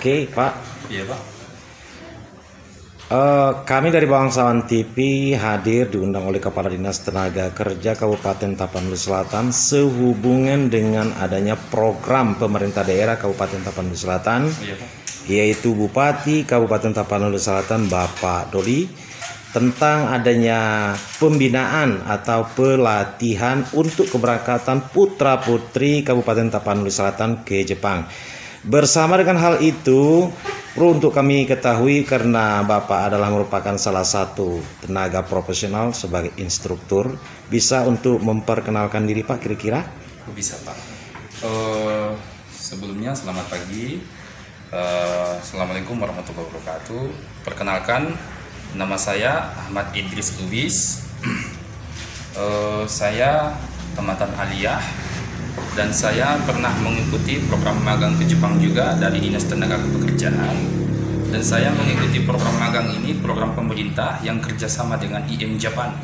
Oke, Pak. Iya, Pak. Kami dari Bangsawan TV hadir diundang oleh Kepala Dinas Tenaga Kerja Kabupaten Tapanuli Selatan sehubungan dengan adanya program pemerintah daerah Kabupaten Tapanuli Selatan, Iya, Pak. yaitu Bupati Kabupaten Tapanuli Selatan Bapak Doli, tentang adanya pembinaan atau pelatihan untuk keberangkatan putra-putri Kabupaten Tapanuli Selatan ke Jepang. Bersama dengan hal itu, perlu untuk kami ketahui karena Bapak adalah merupakan salah satu tenaga profesional sebagai instruktur, bisa untuk memperkenalkan diri Pak kira-kira? Bisa, Pak. Sebelumnya selamat pagi. Assalamualaikum warahmatullahi wabarakatuh. Perkenalkan, nama saya Ahmad Idris Lubis. Saya tamatan aliyah dan saya pernah mengikuti program magang ke Jepang juga dari Dinas Tenaga Kepekerjaan. Dan saya mengikuti program magang ini, program pemerintah yang kerjasama dengan IM Japan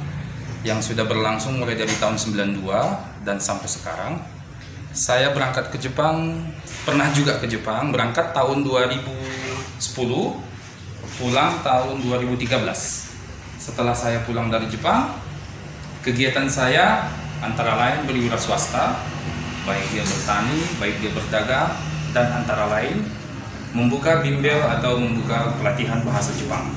yang sudah berlangsung mulai dari tahun 92 dan sampai sekarang. Saya berangkat ke Jepang, pernah juga ke Jepang, berangkat tahun 2010, pulang tahun 2013. Setelah saya pulang dari Jepang, kegiatan saya antara lain berwira swasta, baik dia bertani, baik dia berdagang, dan antara lain membuka bimbel atau membuka pelatihan bahasa Jepang.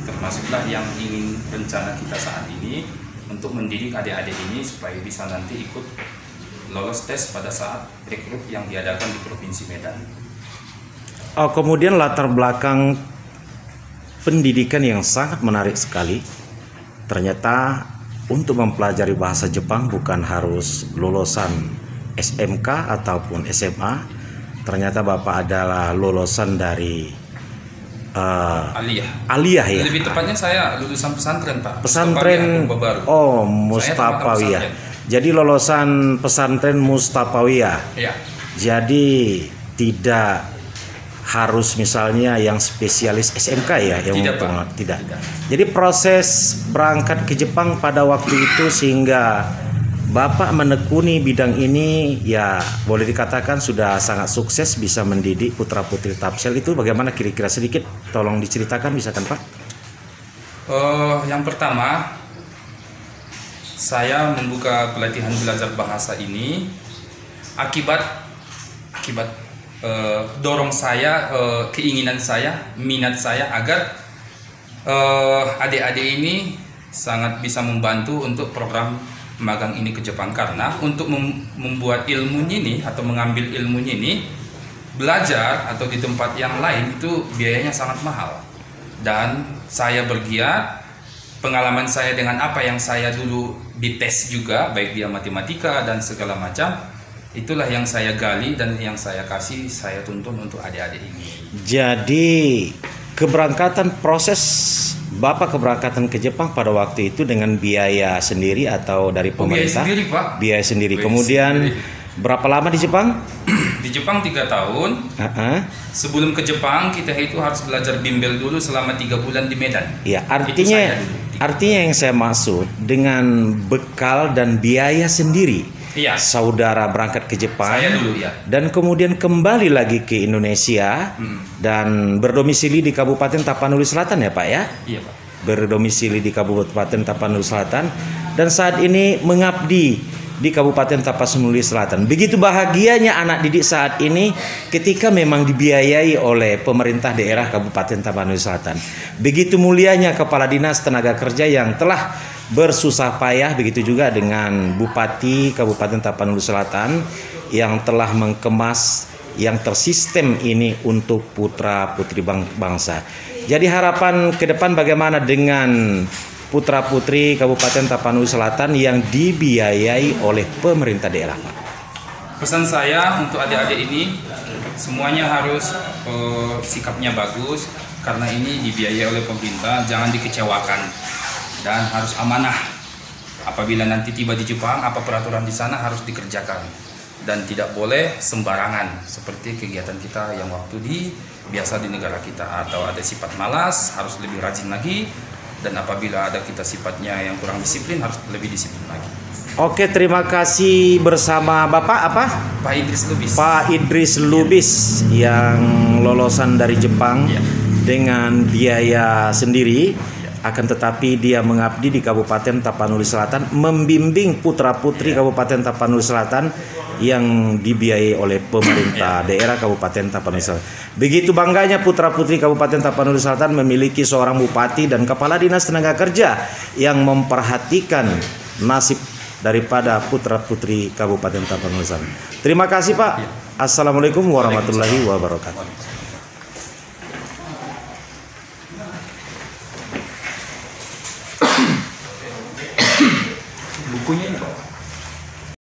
Termasuklah yang ingin rencana kita saat ini untuk mendidik adik-adik ini supaya bisa nanti ikut lolos tes pada saat rekrut yang diadakan di Provinsi Medan. Kemudian latar belakang pendidikan yang sangat menarik sekali. Ternyata untuk mempelajari bahasa Jepang bukan harus lulusan SMK ataupun SMA. Ternyata Bapak adalah lulusan dari Aliyah ya. Lebih tepatnya saya lulusan pesantren, Pak. Pesantren. Oh, Mustafawiyah. Jadi lulusan pesantren Mustafawiyah. Iya. Jadi tidak harus misalnya yang spesialis SMK ya, yang tidak. Jadi proses berangkat ke Jepang pada waktu itu sehingga Bapak menekuni bidang ini ya boleh dikatakan sudah sangat sukses bisa mendidik putra-putri Tapsel. Itu bagaimana kira-kira, sedikit tolong diceritakan bisa kan Pak? Yang pertama, saya membuka pelatihan belajar bahasa ini akibat dorong saya, keinginan saya, minat saya agar adik-adik ini sangat bisa membantu untuk program magang ini ke Jepang, karena untuk membuat ilmunya ini atau mengambil ilmunya ini, belajar atau di tempat yang lain itu biayanya sangat mahal. Dan saya bergiat, pengalaman saya dengan apa yang saya dulu dites juga, baik dia matematika dan segala macam, itulah yang saya gali dan yang saya kasih, saya tuntun untuk adik-adik ini. Jadi keberangkatan, proses Bapak keberangkatan ke Jepang pada waktu itu dengan biaya sendiri atau dari pemerintah? Biaya sendiri, Pak. Biaya sendiri. Kemudian berapa lama di Jepang? Di Jepang 3 tahun. Sebelum ke Jepang kita itu harus belajar bimbel dulu selama 3 bulan di Medan. Ya, artinya yang saya maksud dengan bekal dan biaya sendiri. Iya. Saudara berangkat ke Jepang. Saya dulu ya. Dan kemudian kembali lagi ke Indonesia dan berdomisili di Kabupaten Tapanuli Selatan ya Pak ya? Iya, Pak. Berdomisili di Kabupaten Tapanuli Selatan dan saat ini mengabdi di Kabupaten Tapanuli Selatan. Begitu bahagianya anak didik saat ini ketika memang dibiayai oleh pemerintah daerah Kabupaten Tapanuli Selatan. Begitu mulianya Kepala Dinas Tenaga Kerja yang telah bersusah payah, begitu juga dengan Bupati Kabupaten Tapanuli Selatan yang telah mengemas yang tersistem ini untuk putra-putri bangsa. Jadi harapan ke depan bagaimana dengan putra-putri Kabupaten Tapanuli Selatan yang dibiayai oleh pemerintah daerah, Pak? Pesan saya untuk adik-adik ini, semuanya harus sikapnya bagus, karena ini dibiayai oleh pemerintah, jangan dikecewakan dan harus amanah. Apabila nanti tiba di Jepang, apa peraturan di sana harus dikerjakan dan tidak boleh sembarangan seperti kegiatan kita yang waktu biasa di negara kita, atau ada sifat malas harus lebih rajin lagi, dan apabila ada kita sifatnya yang kurang disiplin harus lebih disiplin lagi. Oke, terima kasih bersama Bapak apa? Pak Idris Lubis. Pak Idris Lubis yang lolosan dari Jepang dengan biaya sendiri. Akan tetapi dia mengabdi di Kabupaten Tapanuli Selatan, membimbing putra-putri Kabupaten Tapanuli Selatan yang dibiayai oleh pemerintah daerah Kabupaten Tapanuli Selatan. Begitu bangganya putra-putri Kabupaten Tapanuli Selatan memiliki seorang bupati dan kepala dinas tenaga kerja yang memperhatikan nasib daripada putra-putri Kabupaten Tapanuli Selatan. Terima kasih Pak. Assalamualaikum warahmatullahi wabarakatuh. Bukunya ini Pak.